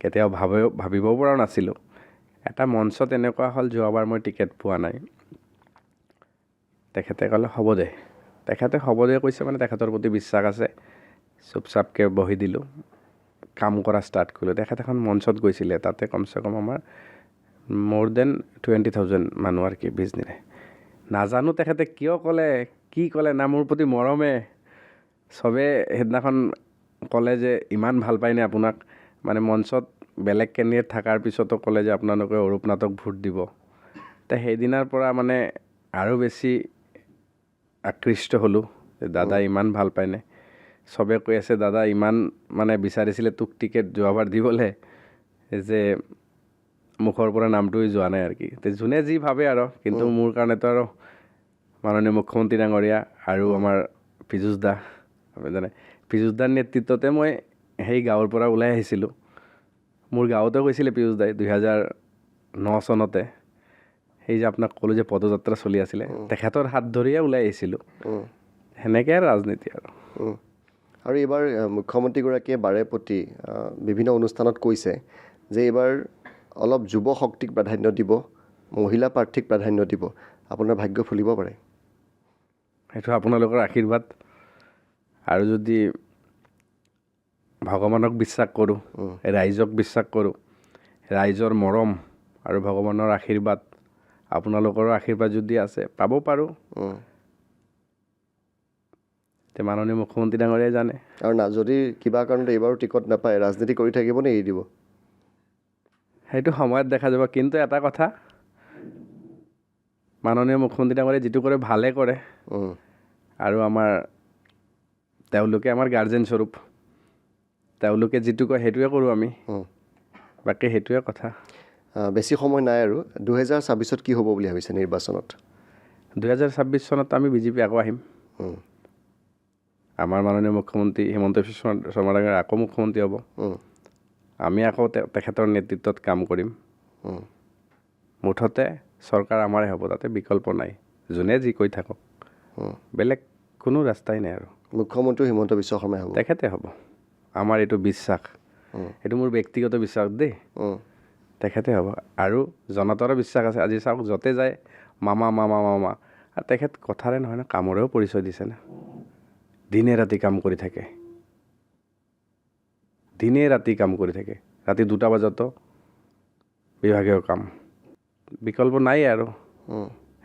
কেতিয়াও ভাবিবও পৰা নাছিলোঁ। এটা মঞ্চত এনেকুৱা হ'ল, যোৱাবাৰ মই টিকেট পোৱা নাই, তেখেতে ক'লে হ'ব দে। তেখেতে হ'ব দে কৈছে মানে তেখেতৰ প্ৰতি বিশ্বাস আছে। চুপচাপকৈ বহি দিলোঁ, কাম কৰা ষ্টাৰ্ট কৰিলোঁ। তেখেত এখন মঞ্চত গৈছিলে, তাতে কমচে কম আমাৰ মোৰ দেন 20,000 মানুহ আৰু কি বিজনীৰে। নাজানো তেখেতে কিয় ক'লে, কি ক'লে, না মোৰ প্ৰতি মৰমে, চবে সেইদিনাখন ক'লে যে ইমান ভাল পায়নে আপোনাক, মানে মঞ্চত বেলেগ কেণ্ডিডেট থকাৰ পিছতো ক'লে যে আপোনালোকে অৰূপ নাথক ভোট দিব। তে সেইদিনাৰ পৰা মানে আৰু বেছি আকৃষ্ট হ'লোঁ যে দাদা ইমান ভাল পায়নে। চবে কৈ আছে দাদা ইমান মানে বিচাৰিছিলে তোক টিকেট যোৱাবাৰ দিবলৈ, যে মুখৰ পৰা নামটোৱে যোৱা নাই আৰু কি। যোনে যি ভাবে আৰু, কিন্তু মোৰ কাৰণেতো আৰু মাননীয় মুখ্যমন্ত্ৰী ডাঙৰীয়া আৰু আমাৰ পীযুষ দা আপুনি জানে পীযুষ দাৰ নেতৃত্বতে মই সেই গাঁৱৰ পৰা ওলাই আহিছিলোঁ মোৰ গাঁৱতে কৈছিলে পীযুষ দাই 2009 চনতে সেই যে আপোনাক ক'লোঁ যে পদযাত্ৰা চলি আছিলে তেখেতৰ হাত ধৰিয়ে ওলাই আহিছিলোঁ সেনেকৈ আৰু ৰাজনীতি আৰু এইবাৰ মুখ্যমন্ত্ৰীগৰাকীয়ে বাৰে প্ৰতি বিভিন্ন অনুষ্ঠানত কৈছে যে এইবাৰ অলপ যুৱ শক্তিক প্ৰাধান্য দিব মহিলা প্ৰাৰ্থীক প্ৰাধান্য দিব আপোনাৰ ভাগ্য ফুলিব পাৰে সেইটো আপোনালোকৰ আশীৰ্বাদ আৰু যদি ভগৱানক বিশ্বাস কৰোঁ ৰাইজক বিশ্বাস কৰোঁ ৰাইজৰ মৰম আৰু ভগৱানৰ আশীৰ্বাদ আপোনালোকৰো আশীৰ্বাদ যদি আছে পাব পাৰোঁ এতিয়া মাননীয় মুখ্যমন্ত্ৰী ডাঙৰীয়াই জানে আৰু যদি কিবা কাৰণত এইবাৰো টিকট নাপায় ৰাজনীতি কৰি থাকিব নে এৰি দিব সেইটো সময়ত দেখা যাব কিন্তু এটা কথা মাননীয় মুখ্যমন্ত্ৰী ডাঙৰীয়াই যিটো কৰে ভালে কৰে আৰু তেওঁলোকে আমাৰ গাৰ্জেন স্বৰূপ তেওঁলোকে যিটো কয় সেইটোৱে কৰোঁ আমি বাকী সেইটোৱে কথা বেছি সময় নাই আৰু 2026ত কি হ'ব বুলি ভাবিছে নিৰ্বাচনত 2026 চনত আমি বিজেপি আকৌ আহিম আমাৰ মাননীয় মুখ্যমন্ত্ৰী হিমন্ত বিশ্ব শৰ্মা ডাঙৰীয়া আকৌ মুখ্যমন্ত্ৰী হ'ব আমি আকৌ তেখেতৰ নেতৃত্বত কাম কৰিম মুঠতে চৰকাৰ আমাৰে হ'ব তাতে বিকল্প নাই যোনে যি কৈ থাকক বেলেগ কোনো ৰাস্তাই নাই আৰু মুখ্যমন্ত্ৰী হিমন্ত বিশ্ব শৰ্মাই হ'ব তেখেতে হ'ব আমাৰ এইটো বিশ্বাস এইটো মোৰ ব্যক্তিগত বিশ্বাস দেই তেখেতে হ'ব আৰু জনতাৰো বিশ্বাস আছে আজি চাওক য'তে যায় মামা মামা মামা আৰু তেখেত কথাৰে নহয় ন কামৰেও পৰিচয় দিছে না দিনে ৰাতি কাম কৰি থাকে দিনে ৰাতি কাম কৰি থাকে ৰাতি 2টা বজাতো বিভাগীয় কাম বিকল্প নাই আৰু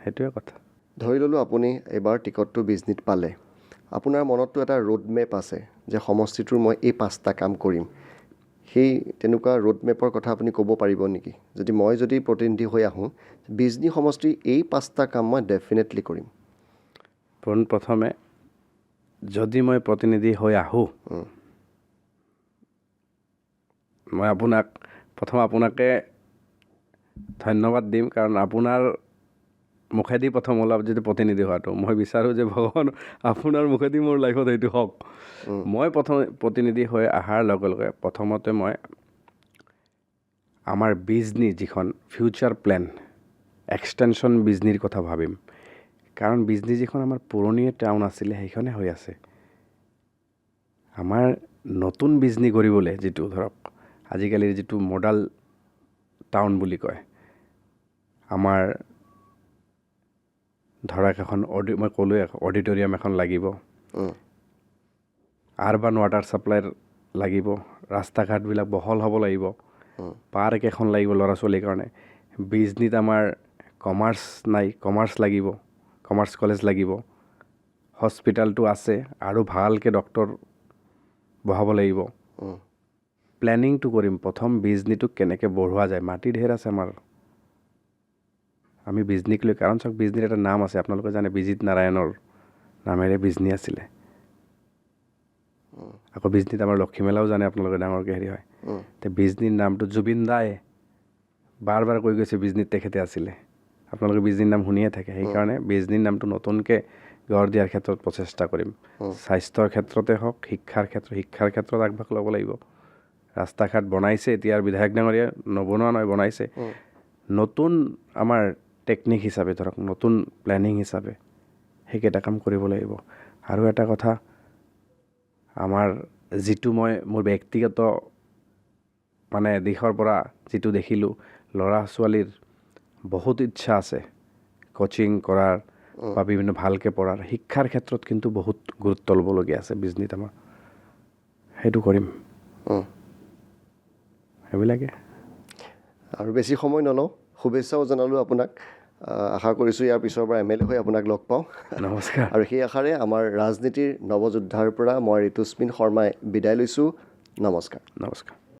সেইটোৱে কথা ধৰি ল'লোঁ আপুনি এইবাৰ টিকটটো বিজনীত পালে আপোনাৰ মনততো এটা ৰোড মেপ আছে যে সমষ্টিটোৰ মই এই 5টা কাম কৰিম সেই তেনেকুৱা ৰোড মেপৰ কথা আপুনি ক'ব পাৰিব নেকি মই যদি প্ৰতিনিধি হৈ আহোঁ বিজনী সমষ্টিৰ এই 5টা কাম মই ডেফিনেটলি কৰিম পোনপ্ৰথমে যদি মই প্ৰতিনিধি হৈ আহোঁ মই আপোনাকে ধন্যবাদ দিম কাৰণ আপোনাৰ মুখেদি প্ৰথম অলপ যদি প্ৰতিনিধি হোৱাটো মই বিচাৰোঁ যে ভগৱান আপোনাৰ মুখেদি মোৰ লাইফত সেইটো হওক মই প্ৰথম প্ৰতিনিধি হৈ অহাৰ লগে লগে প্ৰথমতে মই আমাৰ বিজনী যিখন ফিউচাৰ প্লেন এক্সটেনশ্যন বিজনীৰ কথা ভাবিম কাৰণ বিজনী যিখন আমাৰ পুৰণি টাউন আছিলে সেইখনে হৈ আছে আমাৰ নতুন বিজনী কৰিবলৈ যিটো ধৰক আজিকালিৰ যিটো মডেল টাউন বুলি কয় আমাৰ ধৰক এখন মই ক'লোৱে অডিটৰিয়াম এখন লাগিব আৰবান ৱাটাৰ ছাপ্লাইৰ লাগিব ৰাস্তা ঘাটবিলাক বহল হ'ব লাগিব পাৰ্ক এখন লাগিব ল'ৰা ছোৱালীৰ কাৰণে বিজনীত আমাৰ কমাৰ্চ নাই কমাৰ্চ লাগিব কমাৰ্চ কলেজ লাগিব হস্পিটেলটো আছে আৰু ভালকৈ ডক্টৰ বহাব লাগিব প্লেনিংটো কৰিম প্ৰথম বিজনীটোক কেনেকৈ বঢ়োৱা যায় মাটি ঢেৰ আছে আমাৰ আমি বিজনীক লৈ কাৰণ চাওক বিজনীৰ এটা নাম আছে আপোনালোকে জানে বিজিত নাৰায়ণৰ নামেৰে বিজনী আছিলে আকৌ বিজনীত আমাৰ লক্ষীমেলাও জানে আপোনালোকে ডাঙৰকৈ হেৰি হয় তে বিজনীৰ নামটো জুবিন দাই বাৰ কৈ গৈছে বিজনীত তেখেতে আছিলে আপোনালোকে বিজনীৰ নাম শুনিয়ে থাকে সেইকাৰণে বিজনীৰ নামটো নতুনকৈ গঢ় দিয়াৰ ক্ষেত্ৰত প্ৰচেষ্টা কৰিম স্বাস্থ্যৰ ক্ষেত্ৰতে হওক শিক্ষাৰ ক্ষেত্ৰত আগভাগ ল'ব লাগিব ৰাস্তা ঘাট বনাইছে এতিয়া বিধায়ক ডাঙৰীয়া নবনোৱা নহয় বনাইছে নতুন আমাৰ টেকনিক হিচাপে ধৰক নতুন প্লেনিং হিচাপে সেইকেইটা কাম কৰিব লাগিব আৰু এটা কথা আমাৰ যিটো মোৰ ব্যক্তিগত মানে দিশৰ পৰা যিটো দেখিলোঁ ল'ৰা ছোৱালীৰ বহুত ইচ্ছা আছে কোচিং কৰাৰ বা বিভিন্ন ভালকৈ পঢ়াৰ শিক্ষাৰ ক্ষেত্ৰত কিন্তু বহুত গুৰুত্ব ল'বলগীয়া আছে বিজনীত আমাৰ সেইটো কৰিম সেইবিলাকে আৰু বেছি সময় নলওঁ শুভেচ্ছাও জনালোঁ আপোনাক আশা কৰিছোঁ ইয়াৰ পিছৰ পৰা MLA হৈ আপোনাক লগ পাওঁ নমস্কাৰ আৰু সেই আশাৰে আমাৰ ৰাজনীতিৰ নৱযোদ্ধাৰ পৰা মই ঋতুস্মিন শৰ্মাই বিদায় লৈছোঁ নমস্কাৰ